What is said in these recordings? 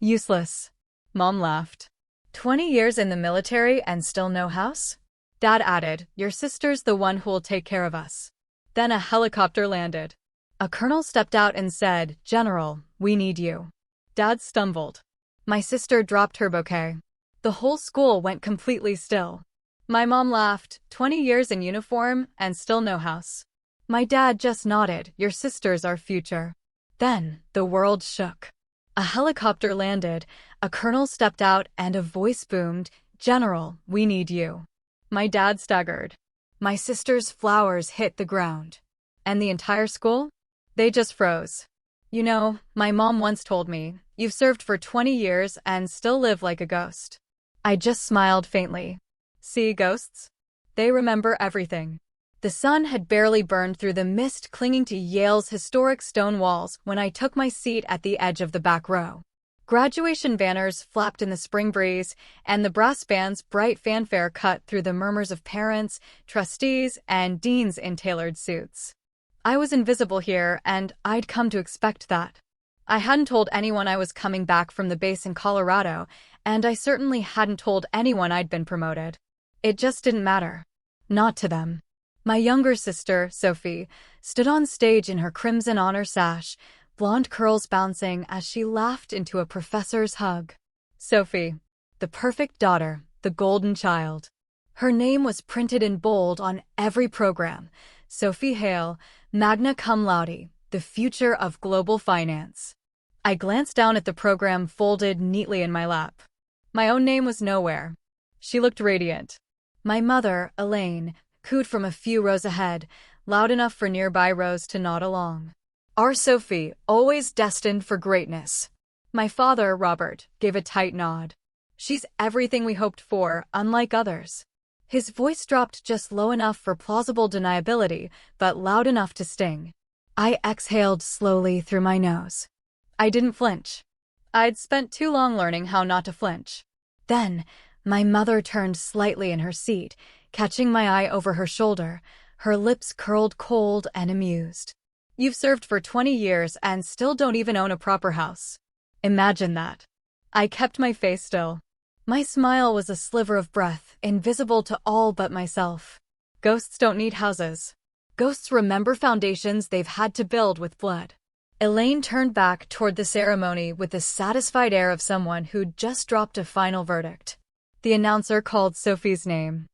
Useless. Mom laughed. 20 years in the military and still no house? Dad added, your sister's the one who'll take care of us. Then a helicopter landed. A colonel stepped out and said, General, we need you. Dad stumbled. My sister dropped her bouquet. The whole school went completely still. My mom laughed, 20 years in uniform and still no house. My dad just nodded, your sister's our future. Then, the world shook. A helicopter landed, a colonel stepped out and a voice boomed, General, we need you. My dad staggered. My sister's flowers hit the ground. And the entire school? They just froze. You know, my mom once told me, you've served for 20 years and still live like a ghost. I just smiled faintly. See, ghosts? They remember everything. The sun had barely burned through the mist clinging to Yale's historic stone walls when I took my seat at the edge of the back row. Graduation banners flapped in the spring breeze, and the brass band's bright fanfare cut through the murmurs of parents, trustees, and deans in tailored suits. I was invisible here, and I'd come to expect that. I hadn't told anyone I was coming back from the base in Colorado, and I certainly hadn't told anyone I'd been promoted. It just didn't matter. Not to them. My younger sister, Sophie, stood on stage in her crimson honor sash, blonde curls bouncing as she laughed into a professor's hug. Sophie, the perfect daughter, the golden child. Her name was printed in bold on every program. Sophie Hale, magna cum laude, the future of global finance. I glanced down at the program folded neatly in my lap. My own name was nowhere. She looked radiant. My mother, Elaine, cooed from a few rows ahead, loud enough for nearby rows to nod along. Our Sophie, always destined for greatness. My father, Robert, gave a tight nod. She's everything we hoped for, unlike others. His voice dropped just low enough for plausible deniability, but loud enough to sting. I exhaled slowly through my nose. I didn't flinch. I'd spent too long learning how not to flinch. Then, my mother turned slightly in her seat, catching my eye over her shoulder, her lips curled cold and amused. You've served for 20 years and still don't even own a proper house. Imagine that. I kept my face still. My smile was a sliver of breath, invisible to all but myself. Ghosts don't need houses. Ghosts remember foundations they've had to build with blood. Elaine turned back toward the ceremony with the satisfied air of someone who'd just dropped a final verdict. The announcer called Sophie's name.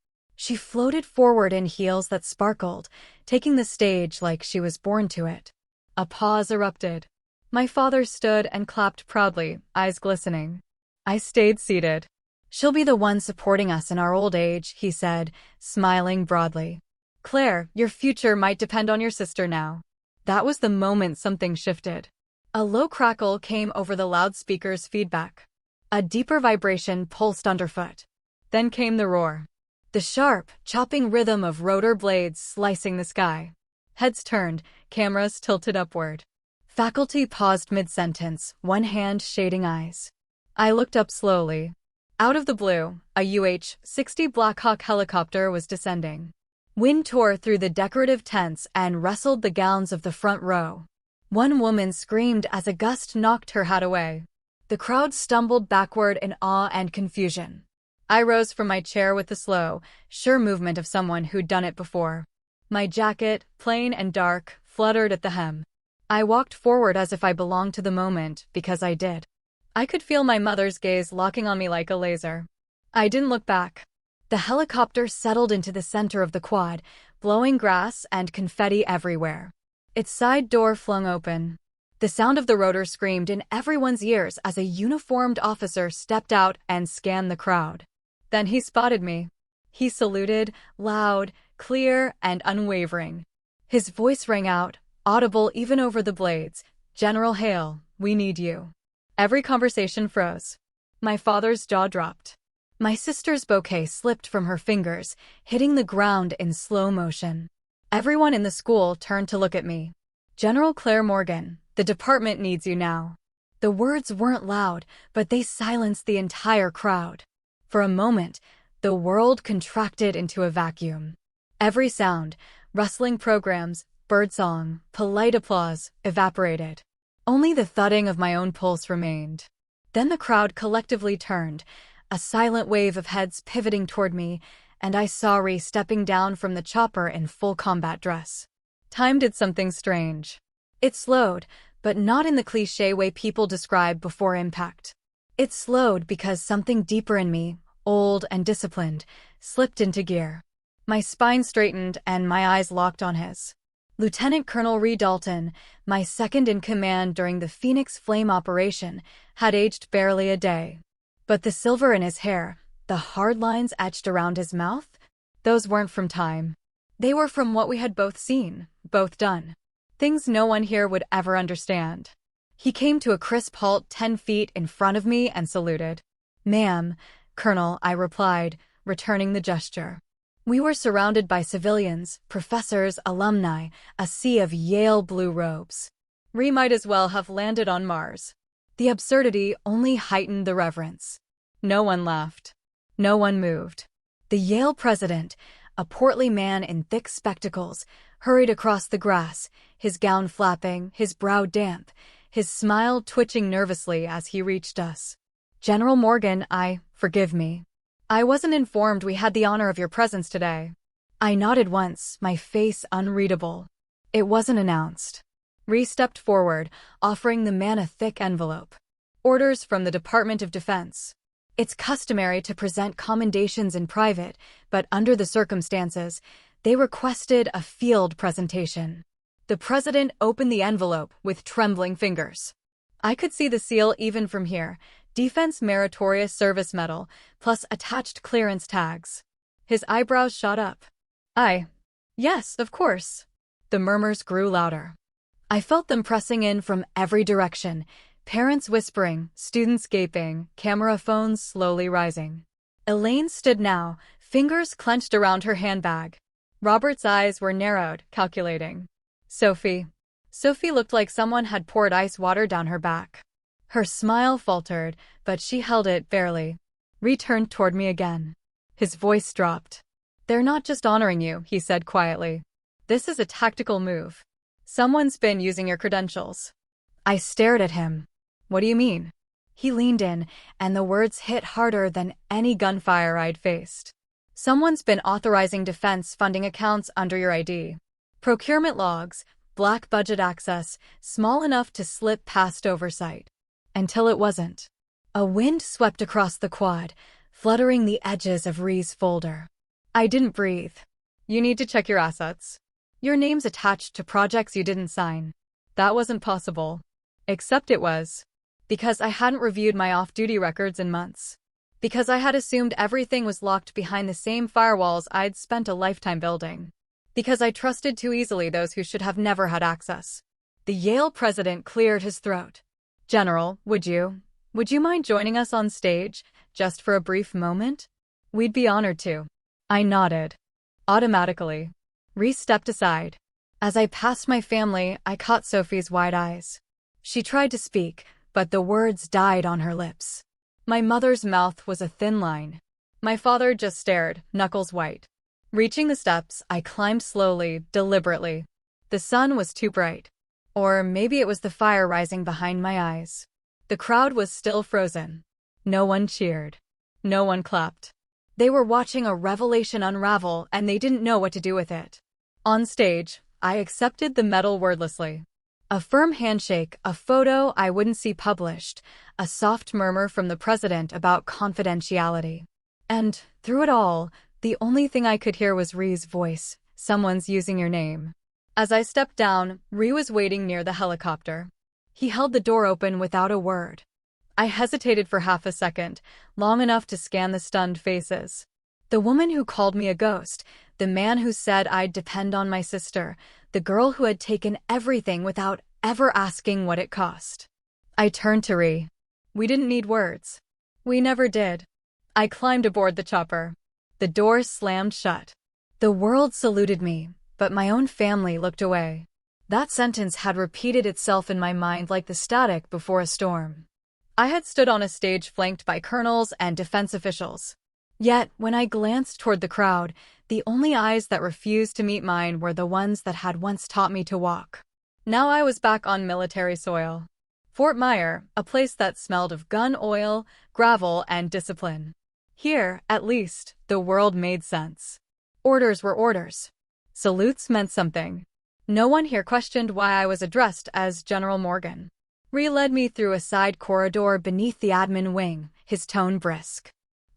She floated forward in heels that sparkled, taking the stage like she was born to it. A pause erupted. My father stood and clapped proudly, eyes glistening. I stayed seated. She'll be the one supporting us in our old age, he said, smiling broadly. Claire, your future might depend on your sister now. That was the moment something shifted. A low crackle came over the loudspeaker's feedback. A deeper vibration pulsed underfoot. Then came the roar. The sharp, chopping rhythm of rotor blades slicing the sky. Heads turned, cameras tilted upward. Faculty paused mid-sentence, one hand shading eyes. I looked up slowly. Out of the blue, a UH-60 Blackhawk helicopter was descending. Wind tore through the decorative tents and rustled the gowns of the front row. One woman screamed as a gust knocked her hat away. The crowd stumbled backward in awe and confusion. I rose from my chair with the slow, sure movement of someone who'd done it before. My jacket, plain and dark, fluttered at the hem. I walked forward as if I belonged to the moment, because I did. I could feel my mother's gaze locking on me like a laser. I didn't look back. The helicopter settled into the center of the quad, blowing grass and confetti everywhere. Its side door flung open. The sound of the rotor screamed in everyone's ears as a uniformed officer stepped out and scanned the crowd. Then he spotted me. He saluted, loud, clear, and unwavering. His voice rang out, audible even over the blades. General Hale, we need you. Every conversation froze. My father's jaw dropped. My sister's bouquet slipped from her fingers, hitting the ground in slow motion. Everyone in the school turned to look at me. General Claire Morgan, the department needs you now. The words weren't loud, but they silenced the entire crowd. For a moment, the world contracted into a vacuum. Every sound, rustling programs, birdsong, polite applause, evaporated. Only the thudding of my own pulse remained. Then the crowd collectively turned, a silent wave of heads pivoting toward me, and I saw Ree stepping down from the chopper in full combat dress. Time did something strange. It slowed, but not in the cliché way people describe before impact. It slowed because something deeper in me, old and disciplined, slipped into gear. My spine straightened and my eyes locked on his. Lieutenant Colonel Ree Dalton, my second-in-command during the Phoenix Flame operation, had aged barely a day. But the silver in his hair, the hard lines etched around his mouth, those weren't from time. They were from what we had both seen, both done. Things no one here would ever understand. He came to a crisp halt 10 feet in front of me and saluted. "Ma'am, Colonel," I replied, returning the gesture. We were surrounded by civilians, professors, alumni, a sea of Yale blue robes. Ree might as well have landed on Mars. The absurdity only heightened the reverence. No one laughed. No one moved. The Yale president, a portly man in thick spectacles, hurried across the grass, his gown flapping, his brow damp, his smile twitching nervously as he reached us. "General Morgan, forgive me. I wasn't informed we had the honor of your presence today." I nodded once, my face unreadable. It wasn't announced. Ree stepped forward, offering the man a thick envelope. "Orders from the Department of Defense. It's customary to present commendations in private, but under the circumstances, they requested a field presentation." The president opened the envelope with trembling fingers. I could see the seal even from here. Defense Meritorious Service Medal, plus attached clearance tags. His eyebrows shot up. Yes, of course." The murmurs grew louder. I felt them pressing in from every direction, parents whispering, students gaping, camera phones slowly rising. Elaine stood now, fingers clenched around her handbag. Robert's eyes were narrowed, calculating. Sophie looked like someone had poured ice water down her back. Her smile faltered, but she held it barely. Ree turned toward me again. His voice dropped. "They're not just honoring you," he said quietly. "This is a tactical move. Someone's been using your credentials." I stared at him. "What do you mean?" He leaned in, and the words hit harder than any gunfire I'd faced. "Someone's been authorizing defense funding accounts under your ID. Procurement logs, black budget access, small enough to slip past oversight. Until it wasn't." A wind swept across the quad, fluttering the edges of Ree's folder. I didn't breathe. "You need to check your assets. Your name's attached to projects you didn't sign." That wasn't possible. Except it was. Because I hadn't reviewed my off-duty records in months. Because I had assumed everything was locked behind the same firewalls I'd spent a lifetime building. Because I trusted too easily those who should have never had access. The Yale president cleared his throat. "General, would you mind joining us on stage, just for a brief moment?" "We'd be honored to." I nodded. Automatically. Ree stepped aside. As I passed my family, I caught Sophie's wide eyes. She tried to speak, but the words died on her lips. My mother's mouth was a thin line. My father just stared, knuckles white. Reaching the steps, I climbed slowly, deliberately. The sun was too bright. Or maybe it was the fire rising behind my eyes. The crowd was still frozen. No one cheered. No one clapped. They were watching a revelation unravel, and they didn't know what to do with it. On stage, I accepted the medal wordlessly. A firm handshake, a photo I wouldn't see published, a soft murmur from the president about confidentiality. And, through it all, the only thing I could hear was Ree's voice. "Someone's using your name." As I stepped down, Ree was waiting near the helicopter. He held the door open without a word. I hesitated for half a second, long enough to scan the stunned faces. The woman who called me a ghost, the man who said I'd depend on my sister, the girl who had taken everything without ever asking what it cost. I turned to Ree. We didn't need words. We never did. I climbed aboard the chopper. The door slammed shut. The world saluted me, but my own family looked away. That sentence had repeated itself in my mind like the static before a storm. I had stood on a stage flanked by colonels and defense officials. Yet, when I glanced toward the crowd, the only eyes that refused to meet mine were the ones that had once taught me to walk. Now I was back on military soil. Fort Myer, a place that smelled of gun oil, gravel, and discipline. Here, at least, the world made sense. Orders were orders. Salutes meant something. No one here questioned why I was addressed as General Morgan. Ree led me through a side corridor beneath the admin wing, his tone brisk.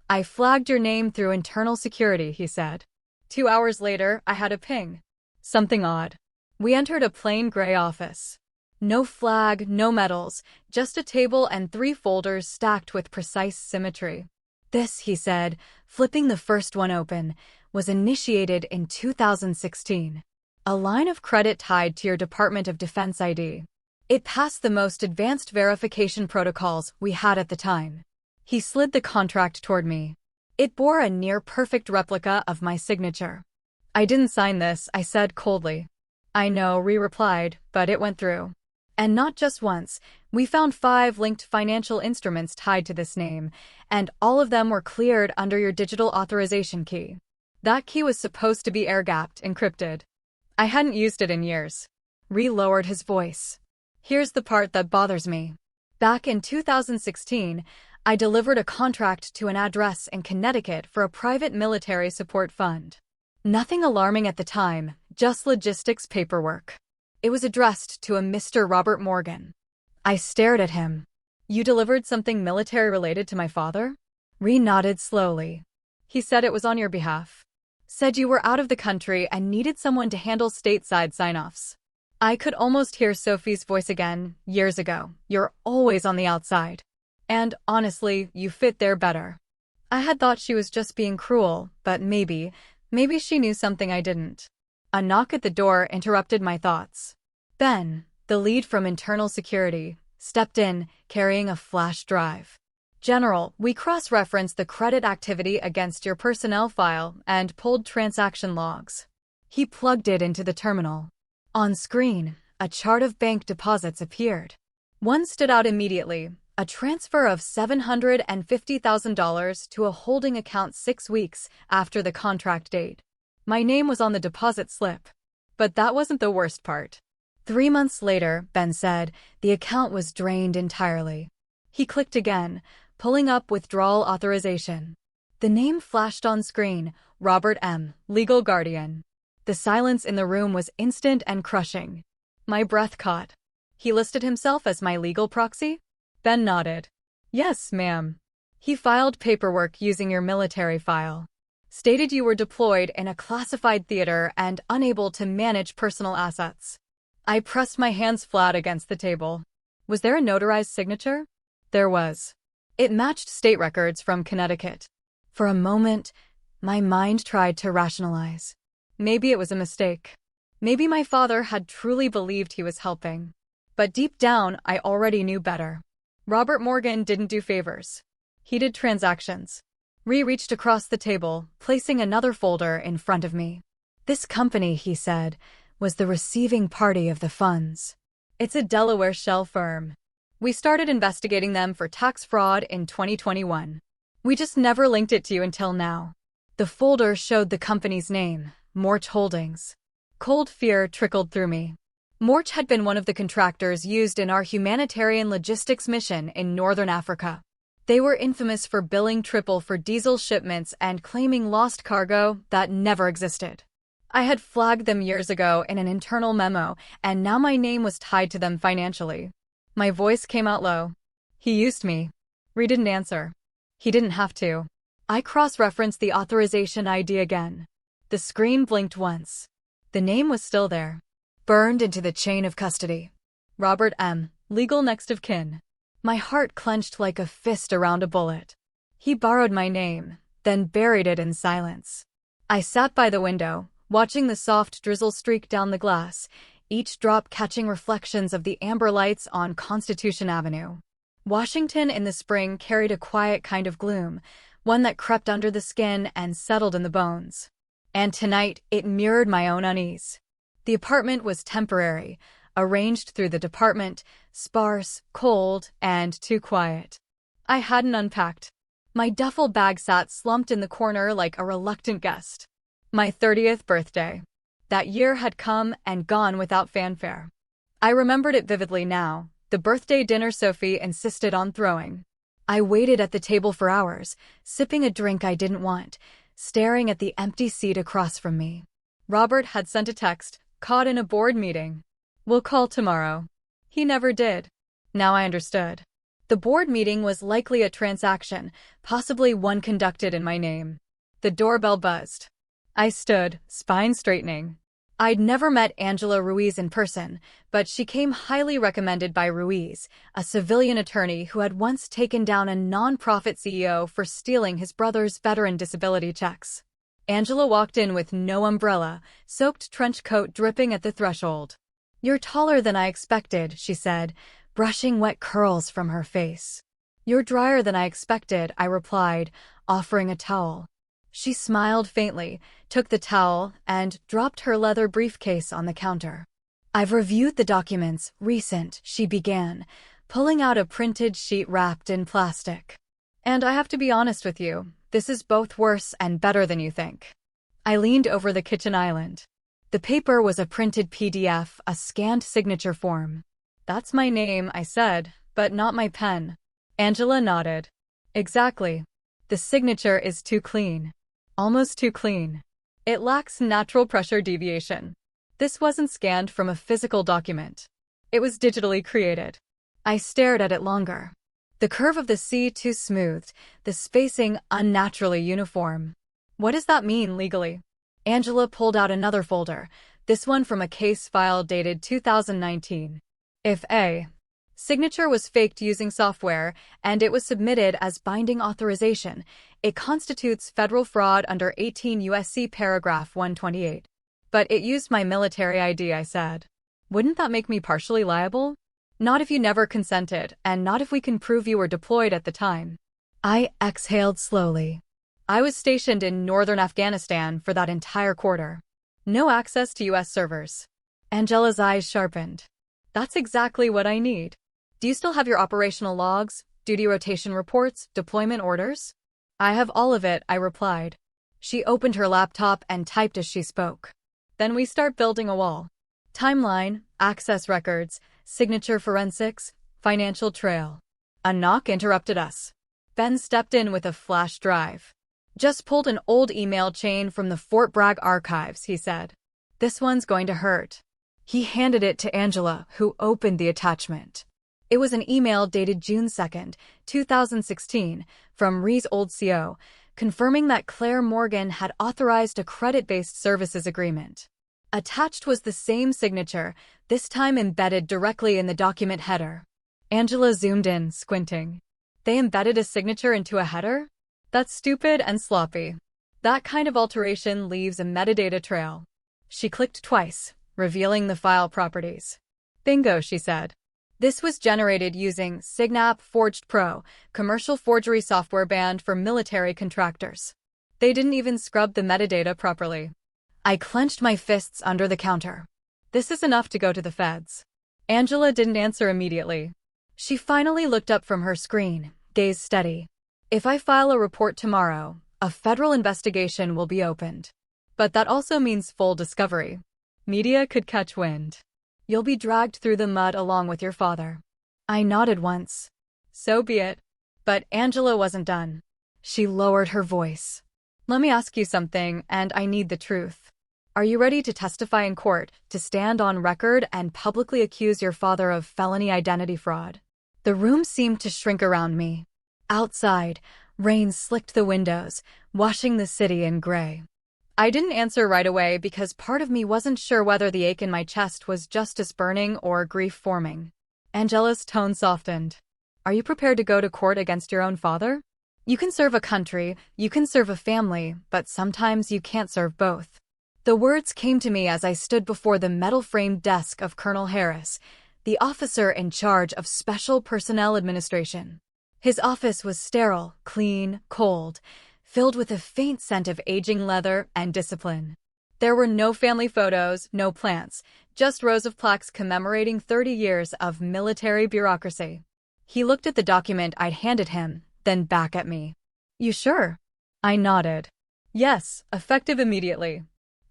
I flagged your name through internal security, he said. 2 hours later, I had a ping. Something odd. We entered a plain gray office. No flag, no medals, just a table and 3 folders stacked with precise symmetry. This, he said, flipping the first one open, was initiated in 2016. A line of credit tied to your Department of Defense ID. It passed the most advanced verification protocols we had at the time. He slid the contract toward me. It bore a near-perfect replica of my signature. I didn't sign this, I said coldly. I know, Ree replied, but it went through. And not just once, we found 5 linked financial instruments tied to this name, and all of them were cleared under your digital authorization key. That key was supposed to be air-gapped, encrypted. I hadn't used it in years. Ree lowered his voice. Here's the part that bothers me. Back in 2016, I delivered a contract to an address in Connecticut for a private military support fund. Nothing alarming at the time, just logistics paperwork. It was addressed to a Mr. Robert Morgan. I stared at him. You delivered something military-related to my father? Ree nodded slowly. He said it was on your behalf. Said you were out of the country and needed someone to handle stateside sign-offs. I could almost hear Sophie's voice again, years ago. You're always on the outside. And, honestly, you fit there better. I had thought she was just being cruel, but maybe she knew something I didn't. A knock at the door interrupted my thoughts. Ben, the lead from internal security, stepped in, carrying a flash drive. General, we cross-referenced the credit activity against your personnel file and pulled transaction logs. He plugged it into the terminal. On screen, a chart of bank deposits appeared. One stood out immediately, a transfer of $750,000 to a holding account 6 weeks after the contract date. My name was on the deposit slip. But that wasn't the worst part. 3 months later, Ben said, the account was drained entirely. He clicked again, pulling up withdrawal authorization. The name flashed on screen, Robert M., legal guardian. The silence in the room was instant and crushing. My breath caught. He listed himself as my legal proxy? Ben nodded. Yes, ma'am. He filed paperwork using your military file. Stated you were deployed in a classified theater and unable to manage personal assets. I pressed my hands flat against the table. Was there a notarized signature? There was. It matched state records from Connecticut. For a moment, my mind tried to rationalize. Maybe it was a mistake. Maybe my father had truly believed he was helping. But deep down, I already knew better. Robert Morgan didn't do favors. He did transactions. Ree reached across the table, placing another folder in front of me. This company, he said, was the receiving party of the funds. It's a Delaware shell firm. We started investigating them for tax fraud in 2021. We just never linked it to you until now. The folder showed the company's name, Morch Holdings. Cold fear trickled through me. Morch had been one of the contractors used in our humanitarian logistics mission in Northern Africa. They were infamous for billing triple for diesel shipments and claiming lost cargo that never existed. I had flagged them years ago in an internal memo, and now my name was tied to them financially. My voice came out low. He used me. Ree didn't answer. He didn't have to. I cross-referenced the authorization ID again. The screen blinked once. The name was still there. Burned into the chain of custody. Robert M., legal next of kin. My heart clenched like a fist around a bullet. He borrowed my name, then buried it in silence. I sat by the window, watching the soft drizzle streak down the glass, each drop catching reflections of the amber lights on Constitution Avenue. Washington in the spring carried a quiet kind of gloom, one that crept under the skin and settled in the bones. And tonight, it mirrored my own unease. The apartment was temporary, arranged through the department, sparse, cold, and too quiet. I hadn't unpacked. My duffel bag sat slumped in the corner like a reluctant guest. My 30th birthday. That year had come and gone without fanfare. I remembered it vividly now, The birthday dinner Sophie insisted on throwing. I waited at the table for hours, sipping a drink I didn't want, staring at the empty seat across from me. Robert had sent a text, caught in a board meeting. "We'll call tomorrow." He never did. Now I understood. The board meeting was likely a transaction, possibly one conducted in my name. The doorbell buzzed. I stood, spine straightening. I'd never met Angela Ruiz in person, but she came highly recommended by Ruiz, a civilian attorney who had once taken down a non-profit CEO for stealing his brother's veteran disability checks. Angela walked in with no umbrella, soaked trench coat dripping at the threshold. "You're taller than I expected," she said, brushing wet curls from her face. "You're drier than I expected," I replied, offering a towel. She smiled faintly, took the towel, and dropped her leather briefcase on the counter. "I've reviewed the documents, recent," she began, pulling out a printed sheet wrapped in plastic. "And I have to be honest with you, this is both worse and better than you think." I leaned over the kitchen island. The paper was a printed PDF, a scanned signature form. "That's my name," I said, "but not my pen." Angela nodded. "Exactly. The signature is too clean. Almost too clean. It lacks natural pressure deviation." This wasn't scanned from a physical document. It was digitally created. I stared at it longer. The curve of the C too smoothed, the spacing unnaturally uniform. "What does that mean legally?" Angela pulled out another folder, this one from a case file dated 2019. If a signature was faked using software, and it was submitted as binding authorization, it constitutes federal fraud under 18 U.S.C. paragraph 128. "But it used my military ID," I said. "Wouldn't that make me partially liable?" "Not if you never consented, and not if we can prove you were deployed at the time." I exhaled slowly. I was stationed in northern Afghanistan for that entire quarter. No access to U.S. servers. Angela's eyes sharpened. "That's exactly what I need. Do you still have your operational logs, duty rotation reports, deployment orders?" "I have all of it," I replied. She opened her laptop and typed as she spoke. "Then we start building a wall. Timeline, access records, signature forensics, financial trail." A knock interrupted us. Ben stepped in with a flash drive. "Just pulled an old email chain from the Fort Bragg archives," he said. "This one's going to hurt." He handed it to Angela, who opened the attachment. It was an email dated June 2nd, 2016, from Rhee's old CO, confirming that Claire Morgan had authorized a credit-based services agreement. Attached was the same signature, this time embedded directly in the document header. Angela zoomed in, squinting. "They embedded a signature into a header? That's stupid and sloppy. That kind of alteration leaves a metadata trail." She clicked twice, revealing the file properties. "Bingo," she said. This was generated using Signap Forged Pro, commercial forgery software banned for military contractors. They didn't even scrub the metadata properly. I clenched my fists under the counter. "This is enough to go to the feds." Angela didn't answer immediately. She finally looked up from her screen, gaze steady. "If I file a report tomorrow, a federal investigation will be opened. But that also means full discovery. Media could catch wind. You'll be dragged through the mud along with your father." I nodded once. "So be it." But Angela wasn't done. She lowered her voice. "Let me ask you something, and I need the truth. Are you ready to testify in court, to stand on record and publicly accuse your father of felony identity fraud?" The room seemed to shrink around me. Outside, rain slicked the windows, washing the city in gray. I didn't answer right away because part of me wasn't sure whether the ache in my chest was justice burning or grief forming. Angela's tone softened. "Are you prepared to go to court against your own father? You can serve a country, you can serve a family, but sometimes you can't serve both." The words came to me as I stood before the metal-framed desk of Colonel Harris, the officer in charge of Special Personnel Administration. His office was sterile, clean, cold, filled with a faint scent of aging leather and discipline. There were no family photos, no plants, just rows of plaques commemorating 30 years of military bureaucracy. He looked at the document I'd handed him, then back at me. "You sure?" I nodded. "Yes, effective immediately."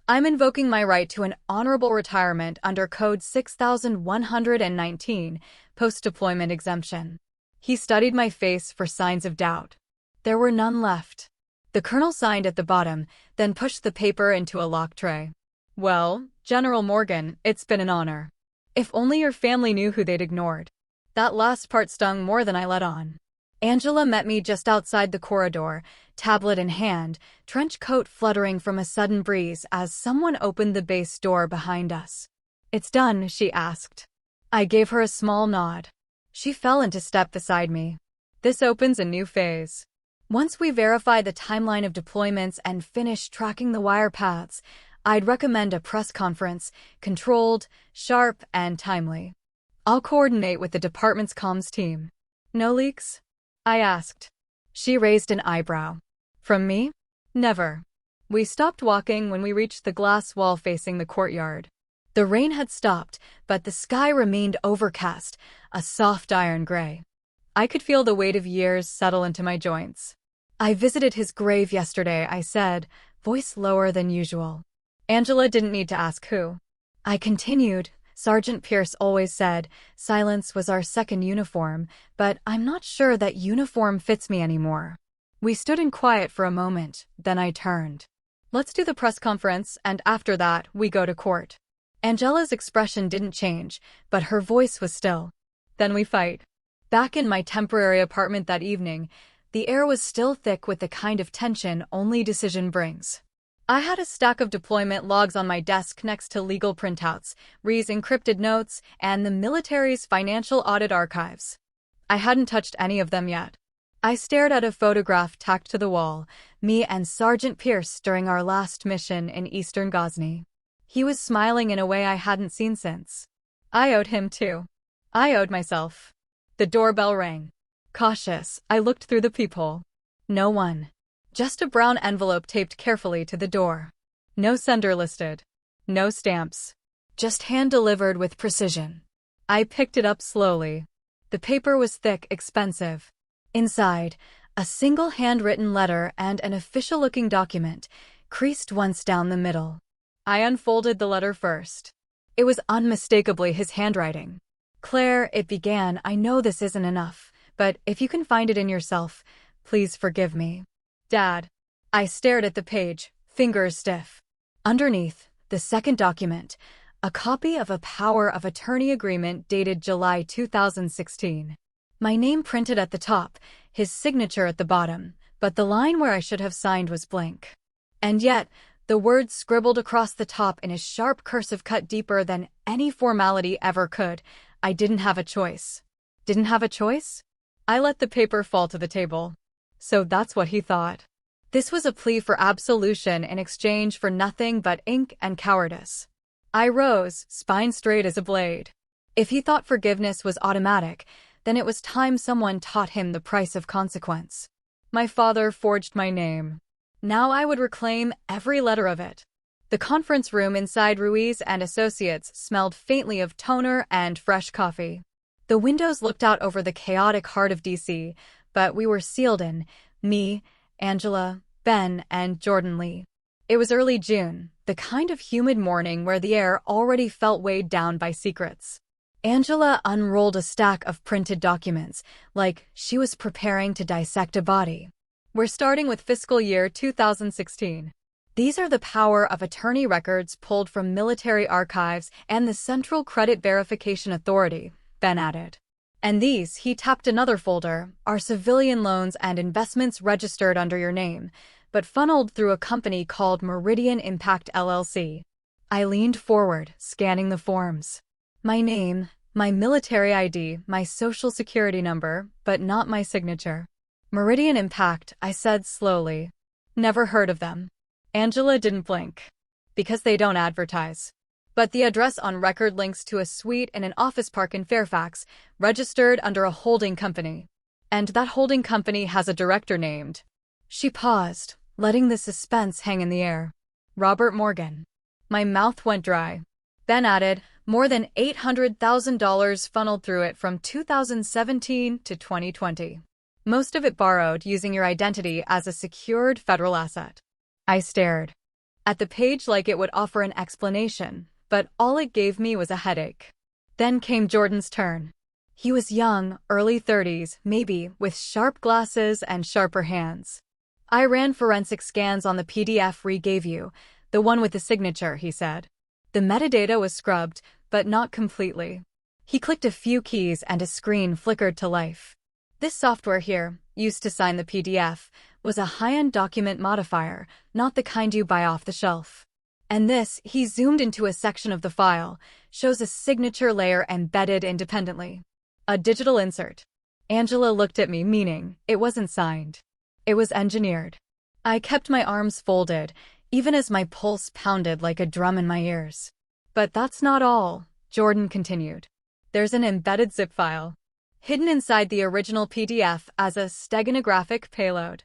I'm invoking my right to an honorable retirement under Code 6119, post-deployment exemption. He studied my face for signs of doubt. There were none left. The colonel signed at the bottom, then pushed the paper into a lock tray. Well, General Morgan, it's been an honor. If only your family knew who they'd ignored. That last part stung more than I let on. Angela met me just outside the corridor, tablet in hand, trench coat fluttering from a sudden breeze as someone opened the base door behind us. "It's done," she asked. I gave her a small nod. She fell into step beside me. "This opens a new phase. Once we verify the timeline of deployments and finish tracking the wire paths, I'd recommend a press conference, controlled, sharp, and timely. I'll coordinate with the department's comms team." "No leaks?" I asked. She raised an eyebrow. "From me? Never." We stopped walking when we reached the glass wall facing the courtyard. The rain had stopped, but the sky remained overcast, a soft iron gray. I could feel the weight of years settle into my joints. "I visited his grave yesterday," I said, voice lower than usual. Angela didn't need to ask who. I continued. "Sergeant Pierce always said silence was our second uniform, but I'm not sure that uniform fits me anymore." We stood in quiet for a moment, then I turned. "Let's do the press conference, and after that, we go to court." Angela's expression didn't change, but her voice was still. "Then we fight." Back in my temporary apartment that evening, the air was still thick with the kind of tension only decision brings. I had a stack of deployment logs on my desk next to legal printouts, Rhee's encrypted notes, and the military's financial audit archives. I hadn't touched any of them yet. I stared at a photograph tacked to the wall, me and Sergeant Pierce during our last mission in eastern Ghazni. He was smiling in a way I hadn't seen since. I owed him too. I owed myself. The doorbell rang. Cautious, I looked through the peephole. No one. Just a brown envelope taped carefully to the door. No sender listed. No stamps. Just hand-delivered with precision. I picked it up slowly. The paper was thick, expensive. Inside, a single handwritten letter and an official-looking document, creased once down the middle. I unfolded the letter first. It was unmistakably his handwriting. "Claire," it began, "I know this isn't enough, but if you can find it in yourself, please forgive me. Dad." I stared at the page, fingers stiff. Underneath, the second document, a copy of a power of attorney agreement dated July 2016. My name printed at the top, his signature at the bottom, but the line where I should have signed was blank. And yet, the words scribbled across the top in a sharp cursive cut deeper than any formality ever could. I didn't have a choice. Didn't have a choice? I let the paper fall to the table. So that's what he thought. This was a plea for absolution in exchange for nothing but ink and cowardice. I rose, spine straight as a blade. If he thought forgiveness was automatic, then it was time someone taught him the price of consequence. My father forged my name. Now I would reclaim every letter of it. The conference room inside Ruiz and Associates smelled faintly of toner and fresh coffee. The windows looked out over the chaotic heart of DC, but we were sealed in, me, Angela, Ben, and Jordan Lee. It was early June, the kind of humid morning where the air already felt weighed down by secrets. Angela unrolled a stack of printed documents, like she was preparing to dissect a body. "We're starting with fiscal year 2016. These are the power of attorney records pulled from military archives and the Central Credit Verification Authority," Ben added. "And these," he tapped another folder, "are civilian loans and investments registered under your name, but funneled through a company called Meridian Impact LLC. I leaned forward, scanning the forms. My name, my military ID, my social security number, but not my signature. Meridian Impact, I said slowly. Never heard of them. Angela didn't blink. Because they don't advertise. But the address on record links to a suite in an office park in Fairfax, registered under a holding company. And that holding company has a director named." She paused, letting the suspense hang in the air. "Robert Morgan." My mouth went dry. Ben added, "More than $800,000 funneled through it from 2017 to 2020. Most of it borrowed using your identity as a secured federal asset." I stared. at the page like it would offer an explanation, but all it gave me was a headache. Then came Jordan's turn. He was young, early 30s, maybe, with sharp glasses and sharper hands. I ran forensic scans on the PDF Ree gave you, the one with the signature, he said. The metadata was scrubbed, but not completely. He clicked a few keys and a screen flickered to life. This software here, used to sign the PDF, was a high-end document modifier, not the kind you buy off the shelf. And this, he zoomed into a section of the file, shows a signature layer embedded independently. A digital insert. Angela looked at me, meaning it wasn't signed. It was engineered. I kept my arms folded, even as my pulse pounded like a drum in my ears. But that's not all, Jordan continued. There's an embedded zip file, hidden inside the original PDF as a steganographic payload.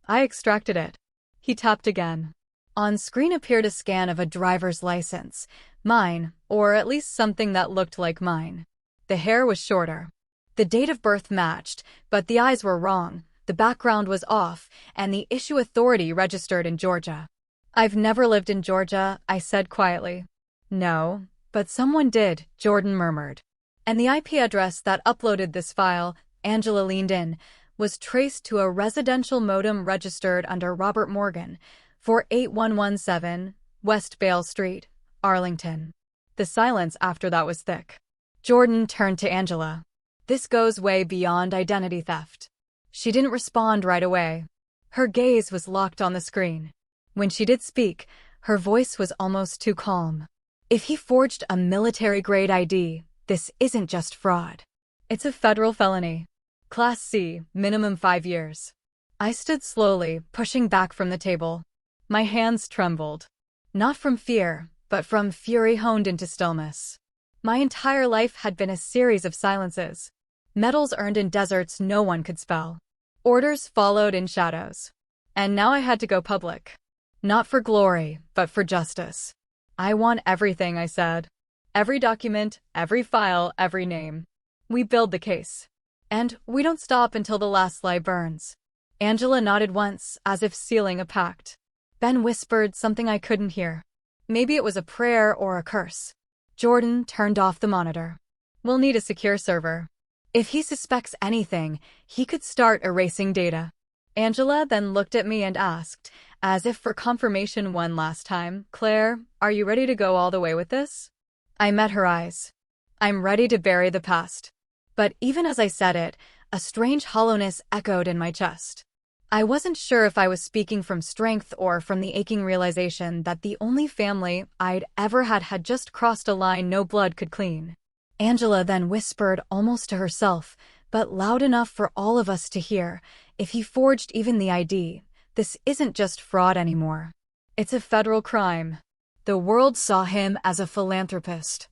I extracted it. He tapped again. On screen appeared a scan of a driver's license. Mine, or at least something that looked like mine. The hair was shorter. The date of birth matched, but the eyes were wrong, the background was off, and the issue authority registered in Georgia. I've never lived in Georgia, I said quietly. No, but someone did, Jordan murmured. And the IP address that uploaded this file, Angela leaned in, was traced to a residential modem registered under Robert Morgan, 48117 West Bale Street, Arlington. The silence after that was thick. Jordan turned to Angela. This goes way beyond identity theft. She didn't respond right away. Her gaze was locked on the screen. When she did speak, her voice was almost too calm. If he forged a military-grade ID, this isn't just fraud. It's a federal felony. Class C, minimum 5 years. I stood slowly, pushing back from the table. My hands trembled. Not from fear, but from fury honed into stillness. My entire life had been a series of silences. Medals earned in deserts no one could spell. Orders followed in shadows. And now I had to go public. Not for glory, but for justice. I want everything, I said. Every document, every file, every name. We build the case. And we don't stop until the last lie burns. Angela nodded once, as if sealing a pact. Ben whispered something I couldn't hear. Maybe it was a prayer or a curse. Jordan turned off the monitor. We'll need a secure server. If he suspects anything, he could start erasing data. Angela then looked at me and asked, as if for confirmation one last time, Claire, are you ready to go all the way with this? I met her eyes. I'm ready to bury the past. But even as I said it, a strange hollowness echoed in my chest. I wasn't sure if I was speaking from strength or from the aching realization that the only family I'd ever had just crossed a line no blood could clean. Angela then whispered almost to herself, but loud enough for all of us to hear, if he forged even the ID, this isn't just fraud anymore. It's a federal crime. The world saw him as a philanthropist.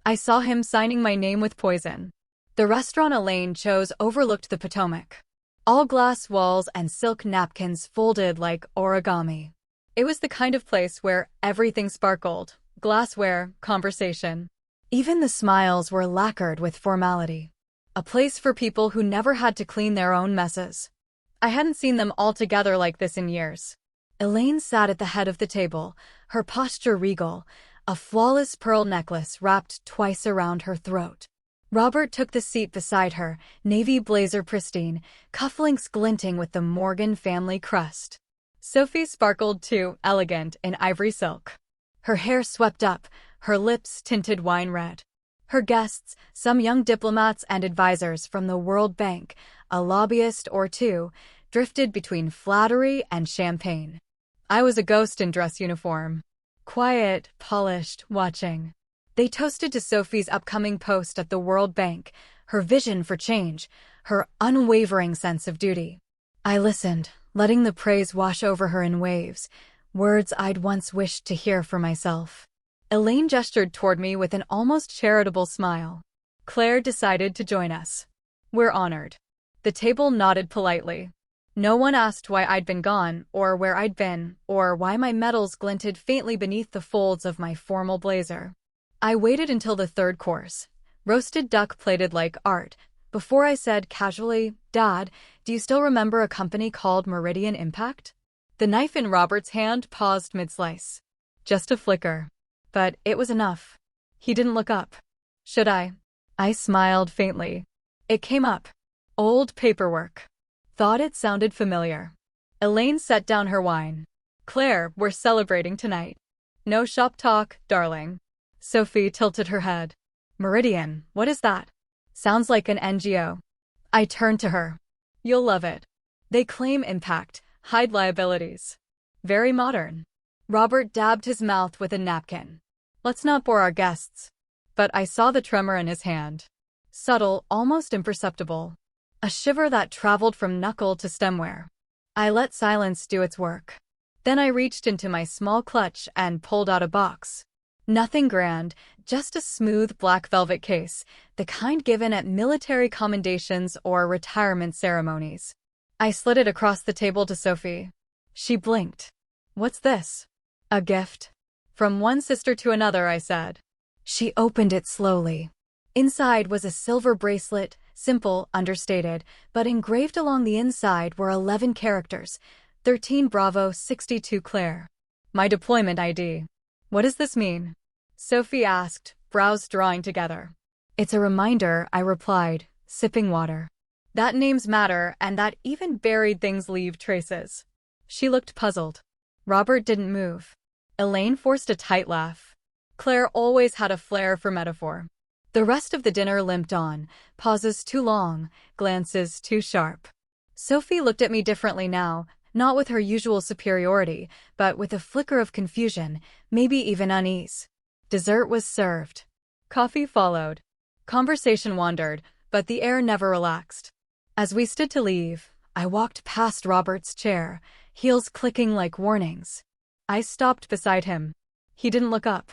I saw him signing my name with poison. The restaurant Elaine chose overlooked the Potomac. All glass walls and silk napkins folded like origami. It was the kind of place where everything sparkled, glassware, conversation. Even the smiles were lacquered with formality. A place for people who never had to clean their own messes. I hadn't seen them all together like this in years. Elaine sat at the head of the table, her posture regal, a flawless pearl necklace wrapped twice around her throat. Robert took the seat beside her, navy blazer pristine, cufflinks glinting with the Morgan family crest. Sophie sparkled too, elegant in ivory silk. Her hair swept up, her lips tinted wine red. Her guests, some young diplomats and advisors from the World Bank, a lobbyist or two, drifted between flattery and champagne. I was a ghost in dress uniform. Quiet, polished, watching. They toasted to Sophie's upcoming post at the World Bank, her vision for change, her unwavering sense of duty. I listened, letting the praise wash over her in waves, words I'd once wished to hear for myself. Elaine gestured toward me with an almost charitable smile. Claire decided to join us. We're honored. The table nodded politely. No one asked why I'd been gone, or where I'd been, or why my medals glinted faintly beneath the folds of my formal blazer. I waited until the third course, roasted duck plated like art, before I said casually, Dad, do you still remember a company called Meridian Impact? The knife in Robert's hand paused mid-slice. Just a flicker. But it was enough. He didn't look up. Should I? I smiled faintly. It came up. Old paperwork. Thought it sounded familiar. Elaine set down her wine. Claire, we're celebrating tonight. No shop talk, darling. Sophie tilted her head. Meridian, what is that? Sounds like an NGO. I turned to her. You'll love it. They claim impact, hide liabilities. Very modern. Robert dabbed his mouth with a napkin. Let's not bore our guests. But I saw the tremor in his hand. Subtle, almost imperceptible. A shiver that traveled from knuckle to stemware. I let silence do its work. Then I reached into my small clutch and pulled out a box. Nothing grand, just a smooth black velvet case, the kind given at military commendations or retirement ceremonies. I slid it across the table to Sophie. She blinked. What's this? A gift. From one sister to another, I said. She opened it slowly. Inside was a silver bracelet, simple, understated, but engraved along the inside were 11 characters, 13 Bravo 62 Claire. My deployment ID. What does this mean? Sophie asked, brows drawing together. It's a reminder, I replied, sipping water. That names matter and that even buried things leave traces. She looked puzzled. Robert didn't move. Elaine forced a tight laugh. Claire always had a flair for metaphor. The rest of the dinner limped on, pauses too long, glances too sharp. Sophie looked at me differently now, not with her usual superiority, but with a flicker of confusion, maybe even unease. Dessert was served. Coffee followed. Conversation wandered, but the air never relaxed. As we stood to leave, I walked past Robert's chair, heels clicking like warnings. I stopped beside him. He didn't look up.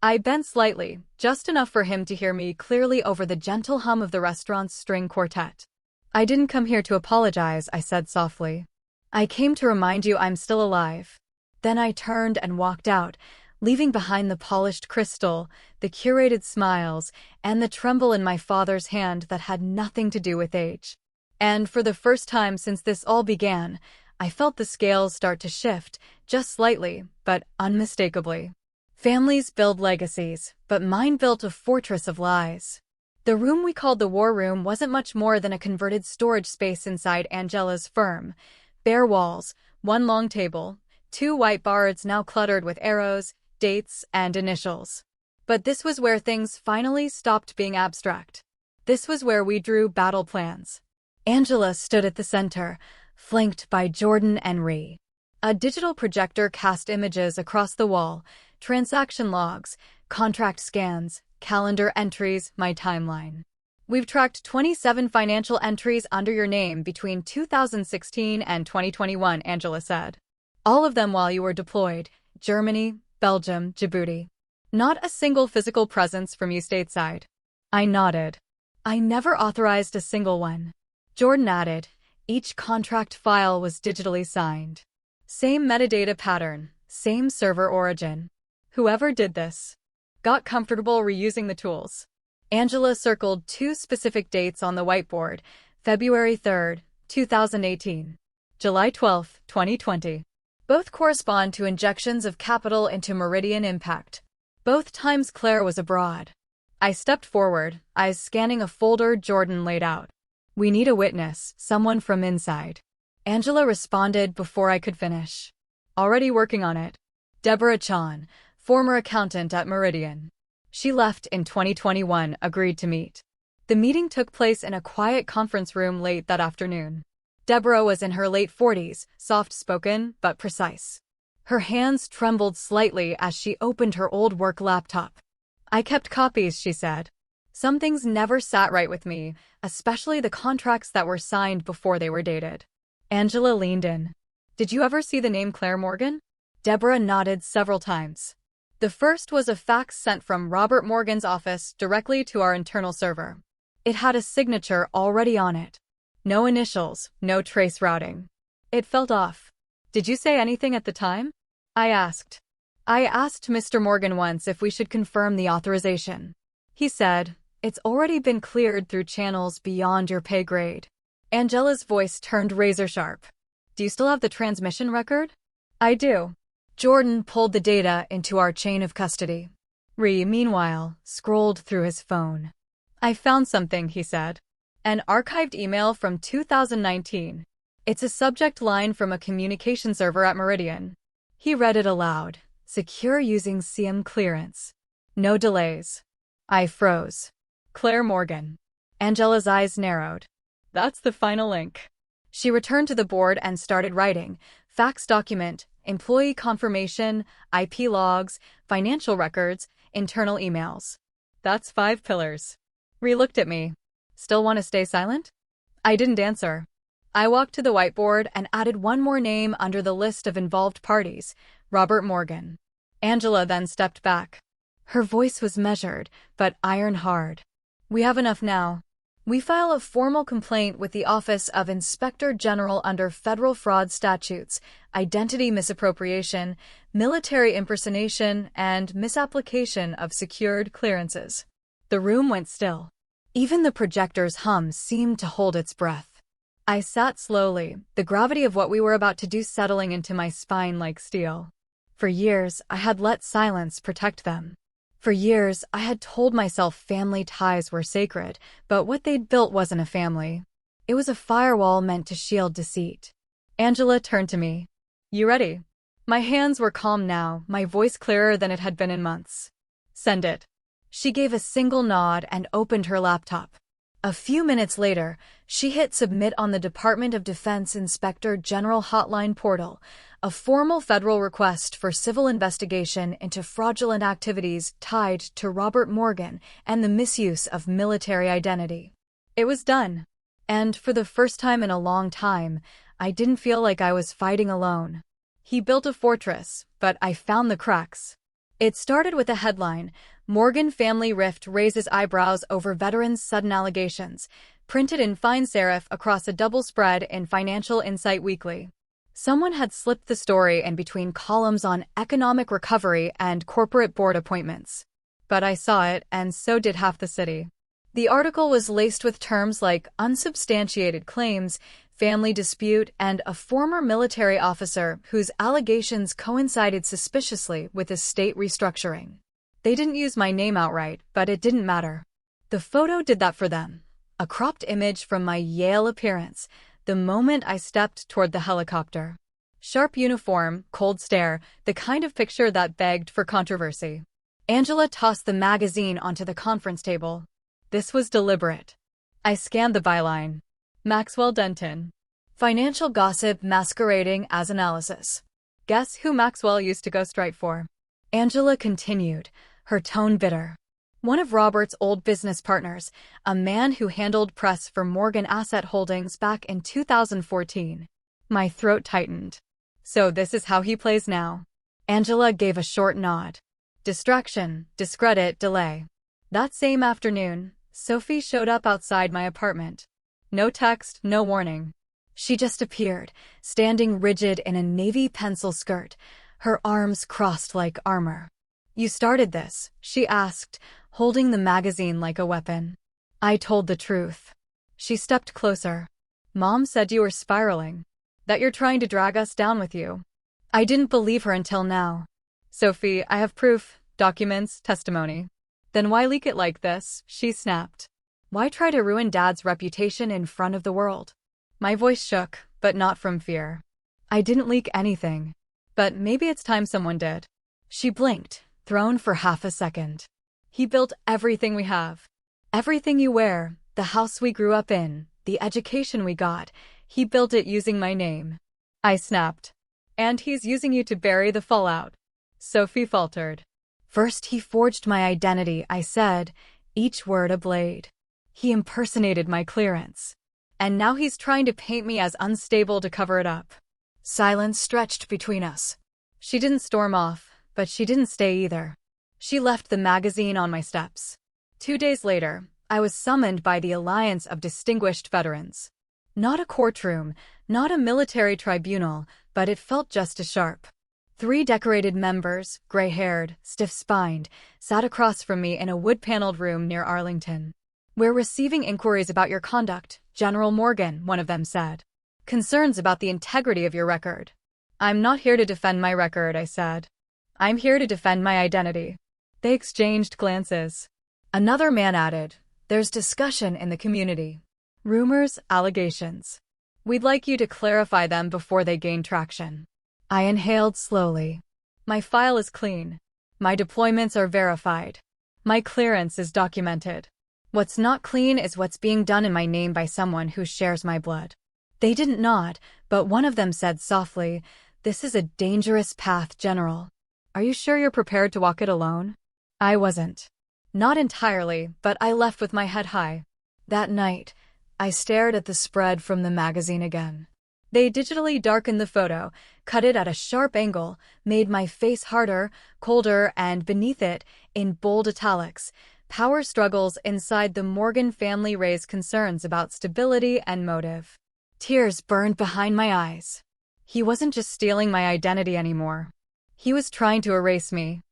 I bent slightly, just enough for him to hear me clearly over the gentle hum of the restaurant's string quartet. I didn't come here to apologize, I said softly. I came to remind you I'm still alive. Then I turned and walked out, leaving behind the polished crystal, the curated smiles, and the tremble in my father's hand that had nothing to do with age. And for the first time since this all began, I felt the scales start to shift, just slightly, but unmistakably. Families build legacies, but mine built a fortress of lies. The room we called the war room wasn't much more than a converted storage space inside Angela's firm. Bare walls, one long table, 2 whiteboards now cluttered with arrows, dates, and initials. But this was where things finally stopped being abstract. This was where we drew battle plans. Angela stood at the center, flanked by Jordan and Ree. A digital projector cast images across the wall, transaction logs, contract scans, calendar entries, my timeline. We've tracked 27 financial entries under your name between 2016 and 2021, Angela said. All of them while you were deployed, Germany, Belgium, Djibouti. Not a single physical presence from you stateside. I nodded. I never authorized a single one. Jordan added, each contract file was digitally signed. Same metadata pattern, same server origin. Whoever did this got comfortable reusing the tools. Angela circled 2 specific dates on the whiteboard, February 3, 2018, July 12, 2020. Both correspond to injections of capital into Meridian Impact. Both times Claire was abroad. I stepped forward, eyes scanning a folder Jordan laid out. We need a witness, someone from inside. Angela responded before I could finish. Already working on it. Deborah Chan, former accountant at Meridian. She left in 2021, agreed to meet. The meeting took place in a quiet conference room late that afternoon. Deborah was in her late 40s, soft-spoken but precise. Her hands trembled slightly as she opened her old work laptop. I kept copies, she said. Some things never sat right with me, especially the contracts that were signed before they were dated. Angela leaned in. Did you ever see the name Claire Morgan? Deborah nodded several times. The first was a fax sent from Robert Morgan's office directly to our internal server. It had a signature already on it. No initials, no trace routing. It felt off. Did you say anything at the time? I asked. I asked Mr. Morgan once if we should confirm the authorization. He said, it's already been cleared through channels beyond your pay grade. Angela's voice turned razor sharp. Do you still have the transmission record? I do. Jordan pulled the data into our chain of custody. Ree, meanwhile, scrolled through his phone. I found something, he said. An archived email from 2019. It's a subject line from a communication server at Meridian. He read it aloud. Secure using CM clearance. No delays. I froze. Claire Morgan. Angela's eyes narrowed. That's the final link. She returned to the board and started writing. Fax document, employee confirmation, IP logs, financial records, internal emails. That's 5 pillars. Ree looked at me. Still want to stay silent? I didn't answer. I walked to the whiteboard and added one more name under the list of involved parties, Robert Morgan. Angela then stepped back. Her voice was measured, but iron hard. We have enough now. We file a formal complaint with the Office of Inspector General under federal fraud statutes, identity misappropriation, military impersonation, and misapplication of secured clearances. The room went still. Even the projector's hum seemed to hold its breath. I sat slowly, the gravity of what we were about to do settling into my spine like steel. For years, I had let silence protect them. For years, I had told myself family ties were sacred, but what they'd built wasn't a family. It was a firewall meant to shield deceit. Angela turned to me. You ready? My hands were calm now, my voice clearer than it had been in months. Send it. She gave a single nod and opened her laptop. A few minutes later, she hit submit on the Department of Defense Inspector General Hotline portal, a formal federal request for civil investigation into fraudulent activities tied to Robert Morgan and the misuse of military identity. It was done. And for the first time in a long time, I didn't feel like I was fighting alone. He built a fortress, but I found the cracks. It started with a headline, Morgan family rift raises eyebrows over veterans' sudden allegations, printed in fine serif across a double spread in Financial Insight Weekly. Someone had slipped the story in between columns on economic recovery and corporate board appointments. But I saw it, and so did half the city. The article was laced with terms like unsubstantiated claims, family dispute, and a former military officer whose allegations coincided suspiciously with a state restructuring. They didn't use my name outright, but it didn't matter. The photo did that for them. A cropped image from my Yale appearance, the moment I stepped toward the helicopter. Sharp uniform, cold stare, the kind of picture that begged for controversy. Angela tossed the magazine onto the conference table. This was deliberate. I scanned the byline. Maxwell Denton. Financial gossip masquerading as analysis. Guess who Maxwell used to ghostwrite for? Angela continued, her tone bitter. One of Robert's old business partners, a man who handled press for Morgan Asset Holdings back in 2014. My throat tightened. So this is how he plays now. Angela gave a short nod. Distraction, discredit, delay. That same afternoon, Sophie showed up outside my apartment. No text, no warning. She just appeared, standing rigid in a navy pencil skirt, her arms crossed like armor. You started this, she asked, holding the magazine like a weapon. I told the truth. She stepped closer. Mom said you were spiraling. That you're trying to drag us down with you. I didn't believe her until now. Sophie, I have proof, documents, testimony. Then why leak it like this? She snapped. Why try to ruin Dad's reputation in front of the world? My voice shook, but not from fear. I didn't leak anything. But maybe it's time someone did. She blinked, thrown for half a second. He built everything we have. Everything you wear, the house we grew up in, the education we got, he built it using my name. I snapped. And he's using you to bury the fallout. Sophie faltered. First he forged my identity, I said, each word a blade. He impersonated my clearance. And now he's trying to paint me as unstable to cover it up. Silence stretched between us. She didn't storm off, but she didn't stay either. She left the magazine on my steps. 2 days later, I was summoned by the Alliance of Distinguished Veterans. Not a courtroom, not a military tribunal, but it felt just as sharp. 3 decorated members, gray-haired, stiff-spined, sat across from me in a wood-paneled room near Arlington. We're receiving inquiries about your conduct, General Morgan, one of them said. Concerns about the integrity of your record. I'm not here to defend my record, I said. I'm here to defend my identity. They exchanged glances. Another man added, there's discussion in the community. Rumors, allegations. We'd like you to clarify them before they gain traction. I inhaled slowly. My file is clean. My deployments are verified. My clearance is documented. What's not clean is what's being done in my name by someone who shares my blood. They didn't nod, but one of them said softly, this is a dangerous path, General. Are you sure you're prepared to walk it alone? I wasn't. Not entirely, but I left with my head high. That night, I stared at the spread from the magazine again. They digitally darkened the photo, cut it at a sharp angle, made my face harder, colder, and beneath it, in bold italics, power struggles inside the Morgan family raised concerns about stability and motive. Tears burned behind my eyes. He wasn't just stealing my identity anymore. He was trying to erase me.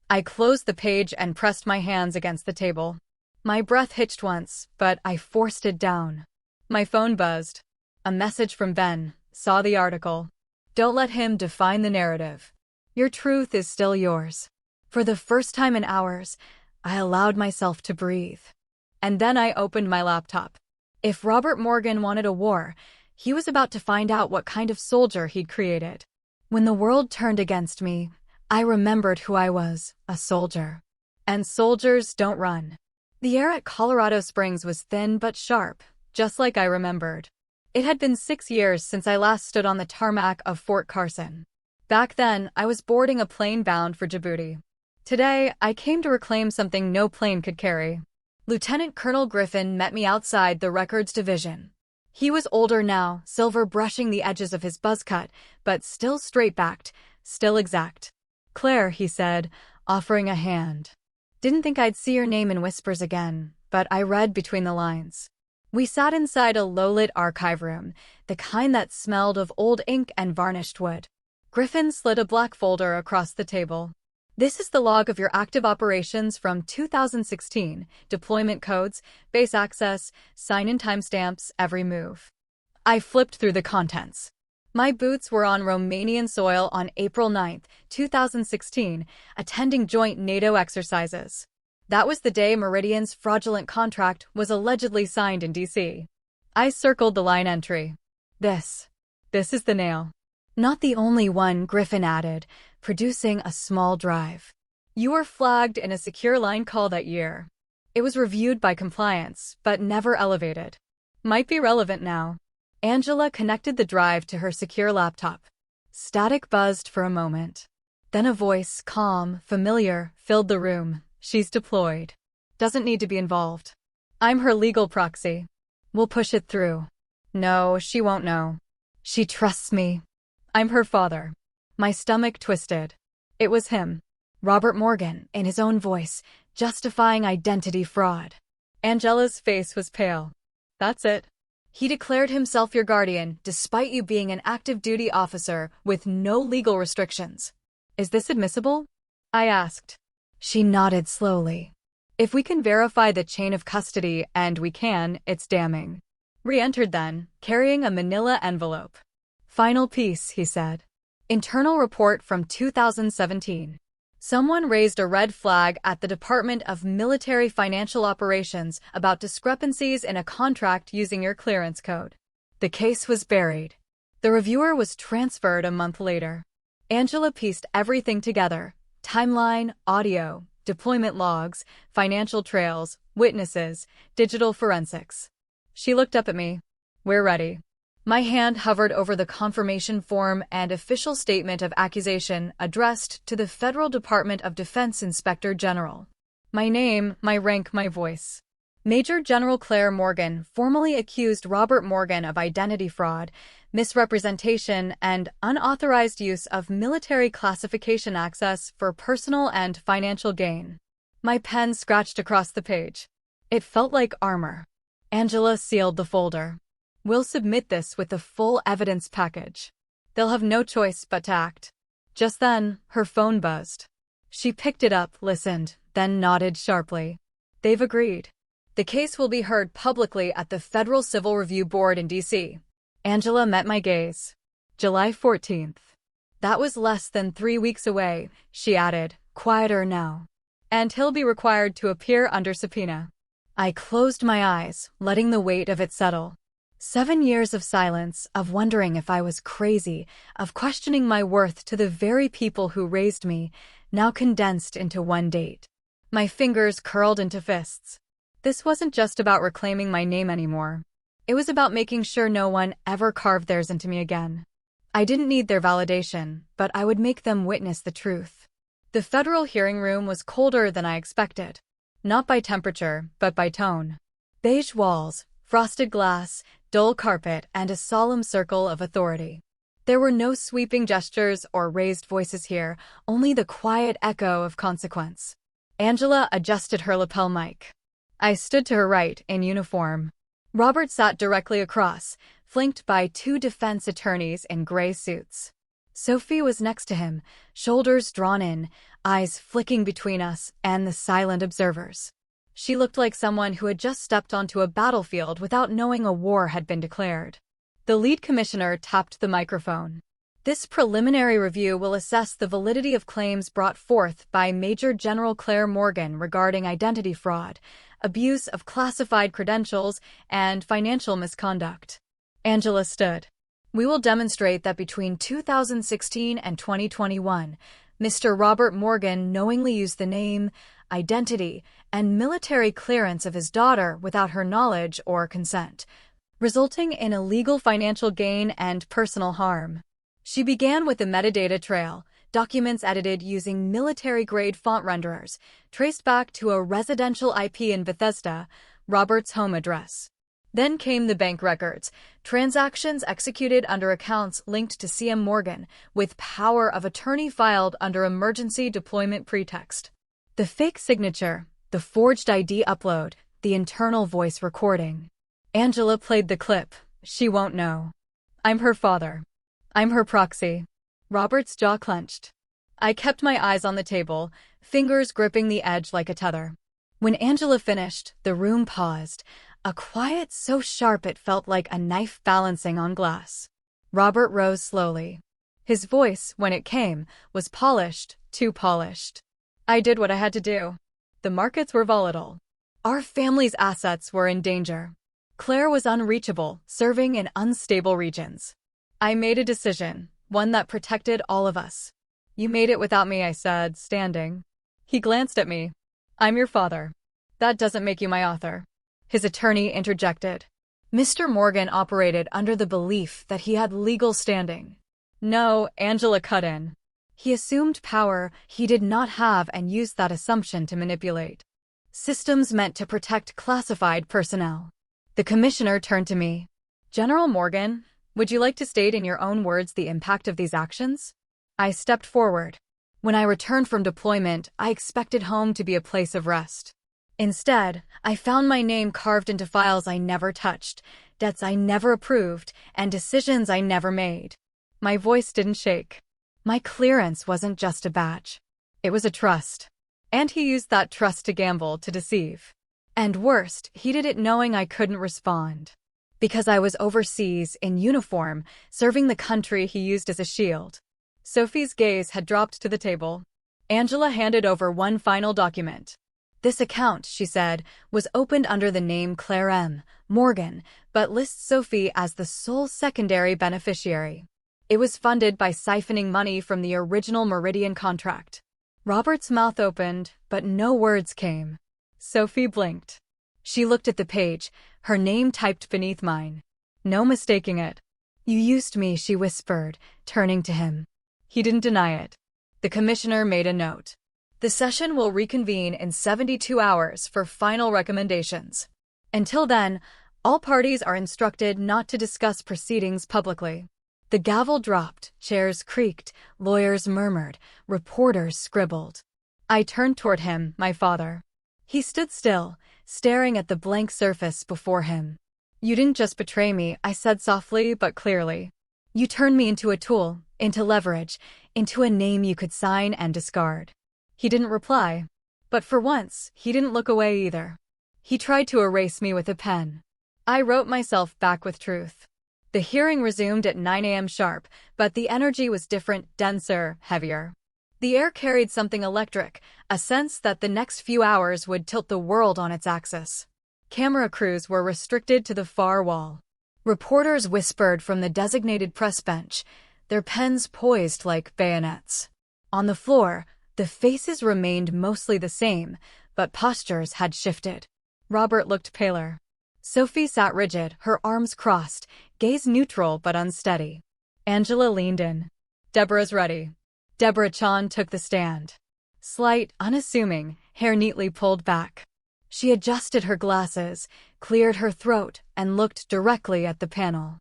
I closed the page and pressed my hands against the table. My breath hitched once, but I forced it down. My phone buzzed. A message from Ben. Saw the article. Don't let him define the narrative. Your truth is still yours. For the first time in hours, I allowed myself to breathe. And then I opened my laptop. If Robert Morgan wanted a war, he was about to find out what kind of soldier he'd created. When the world turned against me, I remembered who I was, a soldier. And soldiers don't run. The air at Colorado Springs was thin but sharp, just like I remembered. It had been 6 years since I last stood on the tarmac of Fort Carson. Back then, I was boarding a plane bound for Djibouti. Today, I came to reclaim something no plane could carry. Lieutenant Colonel Griffin met me outside the Records Division. He was older now, silver brushing the edges of his buzz cut, but still straight-backed, still exact. Claire, he said, offering a hand. Didn't think I'd see your name in whispers again, but I read between the lines. We sat inside a low-lit archive room, the kind that smelled of old ink and varnished wood. Griffin slid a black folder across the table. This is the log of your active operations from 2016, deployment codes, base access, sign-in timestamps, every move. I flipped through the contents. My boots were on Romanian soil on April 9, 2016, attending joint NATO exercises. That was the day Meridian's fraudulent contract was allegedly signed in D.C. I circled the line entry. This is the nail. Not the only one, Griffin added, producing a small drive. You were flagged in a secure line call that year. It was reviewed by compliance, but never elevated. Might be relevant now. Angela connected the drive to her secure laptop. Static buzzed for a moment. Then a voice, calm, familiar, filled the room. She's deployed. Doesn't need to be involved. I'm her legal proxy. We'll push it through. No, she won't know. She trusts me. I'm her father. My stomach twisted. It was him. Robert Morgan, in his own voice, justifying identity fraud. Angela's face was pale. That's it. He declared himself your guardian, despite you being an active duty officer with no legal restrictions. Is this admissible? I asked. She nodded slowly. If we can verify the chain of custody, and we can, it's damning. Re-entered then, carrying a manila envelope. Final piece, he said. Internal report from 2017. Someone raised a red flag at the Department of Military Financial Operations about discrepancies in a contract using your clearance code. The case was buried. The reviewer was transferred a month later. Angela pieced everything together. Timeline, audio, deployment logs, financial trails, witnesses, digital forensics. She looked up at me. We're ready. My hand hovered over the confirmation form and official statement of accusation addressed to the Federal Department of Defense Inspector General. My name, my rank, my voice. Major General Claire Morgan formally accused Robert Morgan of identity fraud, misrepresentation, and unauthorized use of military classification access for personal and financial gain. My pen scratched across the page. It felt like armor. Angela sealed the folder. We'll submit this with the full evidence package. They'll have no choice but to act. Just then, her phone buzzed. She picked it up, listened, then nodded sharply. They've agreed. The case will be heard publicly at the Federal Civil Review Board in D.C. Angela met my gaze. July 14th. That was less than 3 weeks away, she added, quieter now. And he'll be required to appear under subpoena. I closed my eyes, letting the weight of it settle. 7 years of silence, of wondering if I was crazy, of questioning my worth to the very people who raised me, now condensed into one date. My fingers curled into fists. This wasn't just about reclaiming my name anymore. It was about making sure no one ever carved theirs into me again. I didn't need their validation, but I would make them witness the truth. The federal hearing room was colder than I expected. Not by temperature, but by tone. Beige walls, frosted glass, dull carpet, and a solemn circle of authority. There were no sweeping gestures or raised voices here, only the quiet echo of consequence. Angela adjusted her lapel mic. I stood to her right, in uniform. Robert sat directly across, flanked by 2 defense attorneys in gray suits. Sophie was next to him, shoulders drawn in, eyes flicking between us and the silent observers. She looked like someone who had just stepped onto a battlefield without knowing a war had been declared. The lead commissioner tapped the microphone. This preliminary review will assess the validity of claims brought forth by Major General Claire Morgan regarding identity fraud, abuse of classified credentials, and financial misconduct. Angela stood. We will demonstrate that between 2016 and 2021, Mr. Robert Morgan knowingly used the name, identity, and military clearance of his daughter without her knowledge or consent, resulting in illegal financial gain and personal harm. She began with the metadata trail, documents edited using military-grade font renderers, traced back to a residential IP in Bethesda, Robert's home address. Then came the bank records, transactions executed under accounts linked to CM Morgan, with power of attorney filed under emergency deployment pretext. The fake signature, the forged ID upload, the internal voice recording. Angela played the clip. She won't know. I'm her father. I'm her proxy. Robert's jaw clenched. I kept my eyes on the table, fingers gripping the edge like a tether. When Angela finished, the room paused, a quiet so sharp it felt like a knife balancing on glass. Robert rose slowly. His voice, when it came, was polished, too polished. I did what I had to do. The markets were volatile. Our family's assets were in danger. Claire was unreachable, serving in unstable regions. I made a decision, one that protected all of us. You made it without me, I said, standing. He glanced at me. I'm your father. That doesn't make you my author. His attorney interjected. Mr. Morgan operated under the belief that he had legal standing. No, Angela cut in. He assumed power he did not have and used that assumption to manipulate. Systems meant to protect classified personnel. The commissioner turned to me. General Morgan, would you like to state in your own words the impact of these actions? I stepped forward. When I returned from deployment, I expected home to be a place of rest. Instead, I found my name carved into files I never touched, debts I never approved, and decisions I never made. My voice didn't shake. My clearance wasn't just a badge. It was a trust. And he used that trust to gamble, to deceive. And worst, he did it knowing I couldn't respond. Because I was overseas, in uniform, serving the country he used as a shield. Sophie's gaze had dropped to the table. Angela handed over one final document. This account, she said, was opened under the name Claire M. Morgan, but lists Sophie as the sole secondary beneficiary. It was funded by siphoning money from the original Meridian contract. Robert's mouth opened, but no words came. Sophie blinked. She looked at the page, her name typed beneath mine. No mistaking it. You used me, she whispered, turning to him. He didn't deny it. The commissioner made a note. The session will reconvene in 72 hours for final recommendations. Until then, all parties are instructed not to discuss proceedings publicly. The gavel dropped, chairs creaked, lawyers murmured, reporters scribbled. I turned toward him, my father. He stood still, staring at the blank surface before him. You didn't just betray me, I said softly but clearly. You turned me into a tool, into leverage, into a name you could sign and discard. He didn't reply. But for once, he didn't look away either. He tried to erase me with a pen. I wrote myself back with truth. The hearing resumed at 9 a.m. sharp, but the energy was different, denser, heavier. The air carried something electric, a sense that the next few hours would tilt the world on its axis. Camera crews were restricted to the far wall. Reporters whispered from the designated press bench, their pens poised like bayonets. On the floor, the faces remained mostly the same, but postures had shifted. Robert looked paler. Sophie sat rigid, her arms crossed, gaze neutral but unsteady. Angela leaned in. "Deborah's ready." Deborah Chan took the stand. Slight, unassuming, hair neatly pulled back. She adjusted her glasses, cleared her throat, and looked directly at the panel.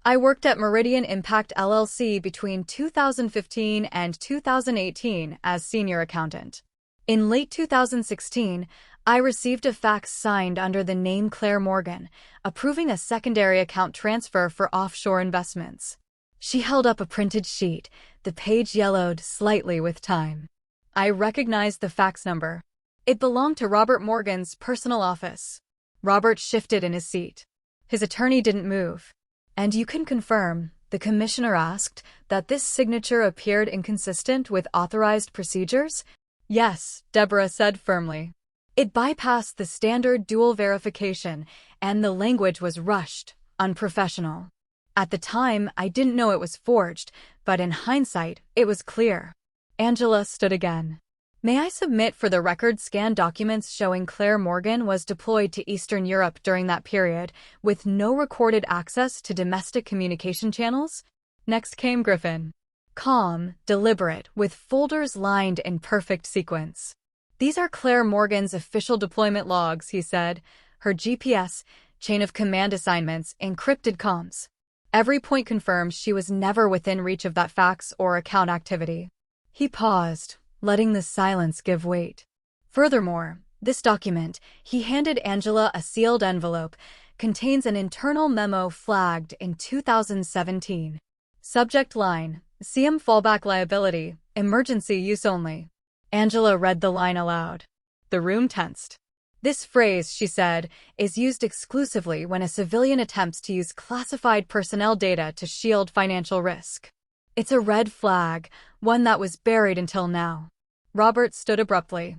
"I worked at Meridian Impact LLC between 2015 and 2018 as senior accountant. In late 2016, I received a fax signed under the name Claire Morgan, approving a secondary account transfer for offshore investments." She held up a printed sheet, the page yellowed slightly with time. "I recognized the fax number. It belonged to Robert Morgan's personal office." Robert shifted in his seat. His attorney didn't move. "And you can confirm," the commissioner asked, "that this signature appeared inconsistent with authorized procedures?" "Yes," Deborah said firmly. "It bypassed the standard dual verification, and the language was rushed, unprofessional. At the time, I didn't know it was forged, but in hindsight, it was clear." Angela stood again. "May I submit for the record scanned documents showing Claire Morgan was deployed to Eastern Europe during that period, with no recorded access to domestic communication channels?" Next came Griffin. Calm, deliberate, with folders lined in perfect sequence. "These are Claire Morgan's official deployment logs," he said. "Her GPS, chain of command assignments, encrypted comms. Every point confirms she was never within reach of that fax or account activity." He paused, letting the silence give weight. "Furthermore, this document," he handed Angela a sealed envelope, "contains an internal memo flagged in 2017. Subject line, CM fallback liability, emergency use only." Angela read the line aloud. The room tensed. "This phrase," she said, "is used exclusively when a civilian attempts to use classified personnel data to shield financial risk. It's a red flag, one that was buried until now." Robert stood abruptly.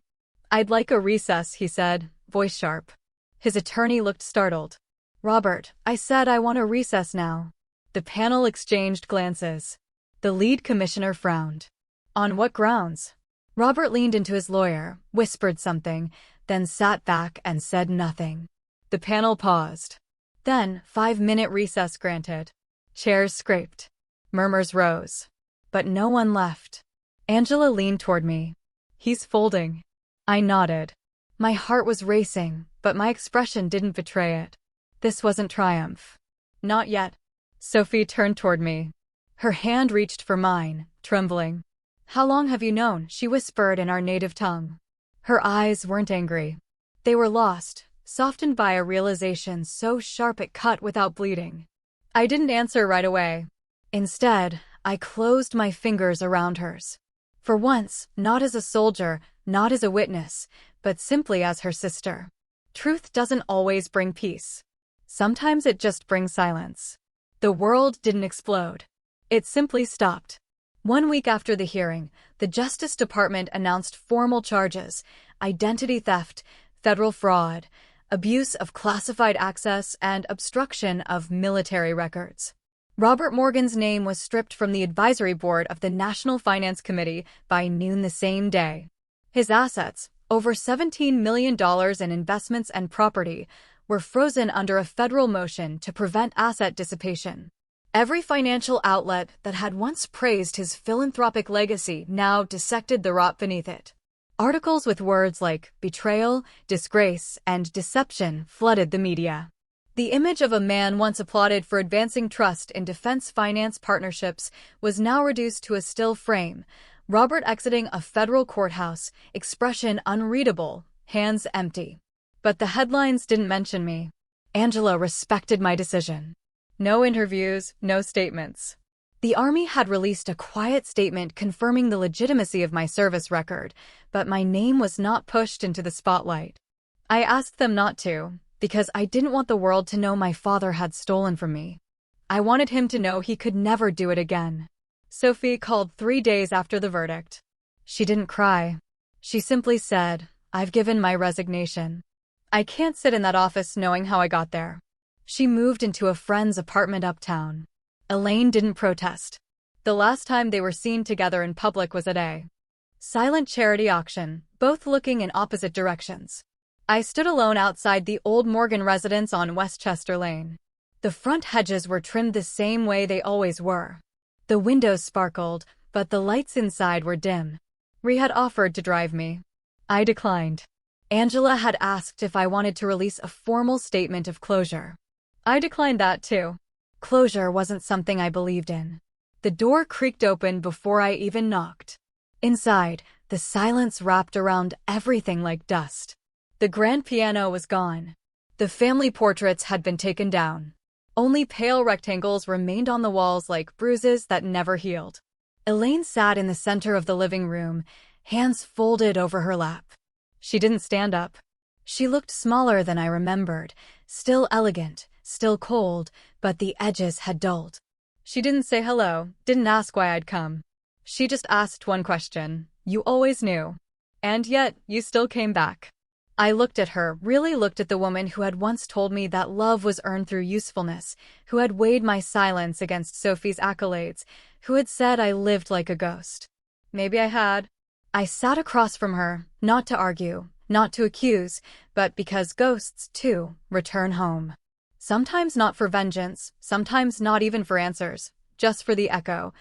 "I'd like a recess," he said, voice sharp. His attorney looked startled. "Robert, I said I want a recess now." The panel exchanged glances. The lead commissioner frowned. "On what grounds?" Robert leaned into his lawyer, whispered something, then sat back and said nothing. The panel paused. Then, 5-minute recess granted. Chairs scraped. Murmurs rose. But no one left. Angela leaned toward me. "He's folding." I nodded. My heart was racing, but my expression didn't betray it. This wasn't triumph. "Not yet." Sophie turned toward me. Her hand reached for mine, trembling. "How long have you known?" she whispered in our native tongue. Her eyes weren't angry. They were lost, softened by a realization so sharp it cut without bleeding. I didn't answer right away. Instead, I closed my fingers around hers. For once, not as a soldier, not as a witness, but simply as her sister. Truth doesn't always bring peace. Sometimes it just brings silence. The world didn't explode. It simply stopped. 1 week after the hearing, the Justice Department announced formal charges: identity theft, federal fraud, abuse of classified access, and obstruction of military records. Robert Morgan's name was stripped from the advisory board of the National Finance Committee by noon the same day. His assets, over $17 million in investments and property, were frozen under a federal motion to prevent asset dissipation. Every financial outlet that had once praised his philanthropic legacy now dissected the rot beneath it. Articles with words like betrayal, disgrace, and deception flooded the media. The image of a man once applauded for advancing trust in defense finance partnerships was now reduced to a still frame: Robert exiting a federal courthouse, expression unreadable, hands empty. But the headlines didn't mention me. Angela respected my decision. No interviews, no statements. The Army had released a quiet statement confirming the legitimacy of my service record, but my name was not pushed into the spotlight. I asked them not to, because I didn't want the world to know my father had stolen from me. I wanted him to know he could never do it again. Sophie called 3 days after the verdict. She didn't cry. She simply said, "I've given my resignation. I can't sit in that office knowing how I got there." She moved into a friend's apartment uptown. Elaine didn't protest. The last time they were seen together in public was at a silent charity auction, both looking in opposite directions. I stood alone outside the old Morgan residence on Westchester Lane. The front hedges were trimmed the same way they always were. The windows sparkled, but the lights inside were dim. Ree had offered to drive me. I declined. Angela had asked if I wanted to release a formal statement of closure. I declined that too. Closure wasn't something I believed in. The door creaked open before I even knocked. Inside, the silence wrapped around everything like dust. The grand piano was gone. The family portraits had been taken down. Only pale rectangles remained on the walls like bruises that never healed. Elaine sat in the center of the living room, hands folded over her lap. She didn't stand up. She looked smaller than I remembered, still elegant, still cold, but the edges had dulled. She didn't say hello, didn't ask why I'd come. She just asked one question. "You always knew. And yet, you still came back." I looked at her, really looked at the woman who had once told me that love was earned through usefulness, who had weighed my silence against Sophie's accolades, who had said I lived like a ghost. Maybe I had. I sat across from her, not to argue, not to accuse, but because ghosts, too, return home. Sometimes not for vengeance, sometimes not even for answers, just for the echo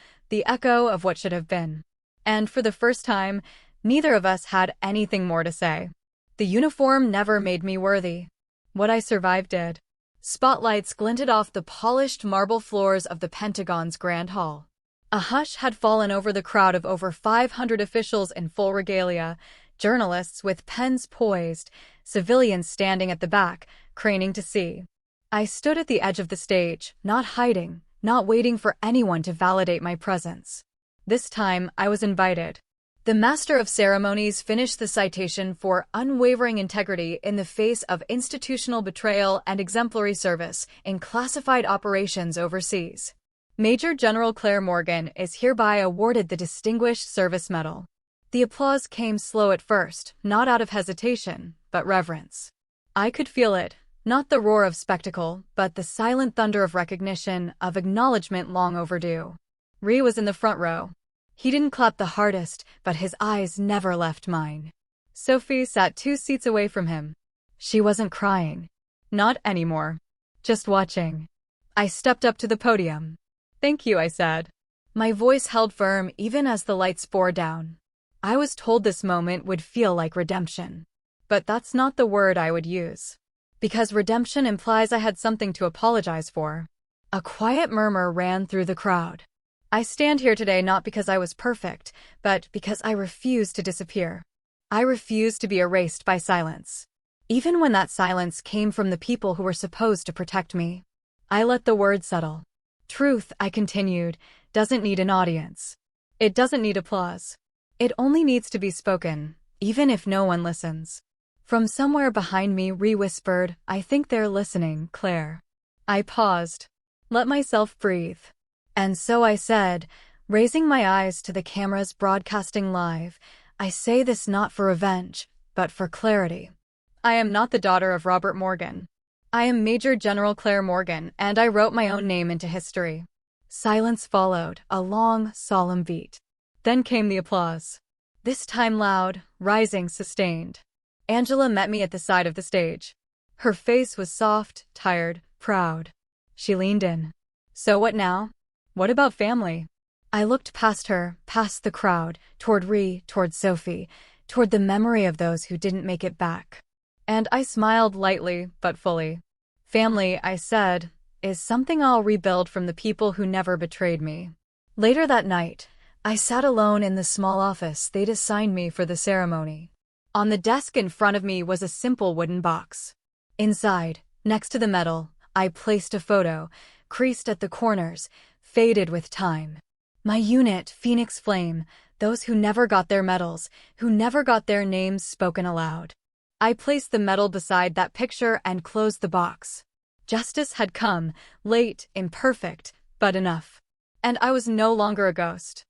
of what should have been. And for the first time, neither of us had anything more to say. The uniform never made me worthy. What I survived did. Spotlights glinted off the polished marble floors of the Pentagon's Grand Hall. A hush had fallen over the crowd of over 500 officials in full regalia, journalists with pens poised, civilians standing at the back, craning to see. I stood at the edge of the stage, not hiding, not waiting for anyone to validate my presence. This time, I was invited. The Master of Ceremonies finished the citation for unwavering integrity in the face of institutional betrayal and exemplary service in classified operations overseas. Major General Claire Morgan is hereby awarded the Distinguished Service Medal. The applause came slow at first, not out of hesitation, but reverence. I could feel it, not the roar of spectacle, but the silent thunder of recognition, of acknowledgement long overdue. Ree was in the front row. He didn't clap the hardest, but his eyes never left mine. Sophie sat 2 seats away from him. She wasn't crying. Not anymore. Just watching. I stepped up to the podium. "Thank you," I said. My voice held firm even as the lights bore down. I was told this moment would feel like redemption. But that's not the word I would use. Because redemption implies I had something to apologize for. A quiet murmur ran through the crowd. I stand here today not because I was perfect, but because I refuse to disappear. I refuse to be erased by silence. Even when that silence came from the people who were supposed to protect me. I let the word settle. Truth, I continued, doesn't need an audience. It doesn't need applause. It only needs to be spoken, even if no one listens. From somewhere behind me, Ree whispered, "I think they're listening, Claire." I paused. Let myself breathe. And so I said, raising my eyes to the cameras broadcasting live, "I say this not for revenge, but for clarity. I am not the daughter of Robert Morgan. I am Major General Claire Morgan, and I wrote my own name into history." Silence followed, a long, solemn beat. Then came the applause. This time loud, rising, sustained. Angela met me at the side of the stage. Her face was soft, tired, proud. She leaned in. "So what now? What about family?" I looked past her, past the crowd, toward Ree, toward Sophie, toward the memory of those who didn't make it back. And I smiled lightly, but fully. "Family," I said, "is something I'll rebuild from the people who never betrayed me." Later that night, I sat alone in the small office they'd assigned me for the ceremony. On the desk in front of me was a simple wooden box. Inside, next to the medal, I placed a photo, creased at the corners, faded with time. My unit, Phoenix Flame, those who never got their medals, who never got their names spoken aloud. I placed the medal beside that picture and closed the box. Justice had come, late, imperfect, but enough. And I was no longer a ghost.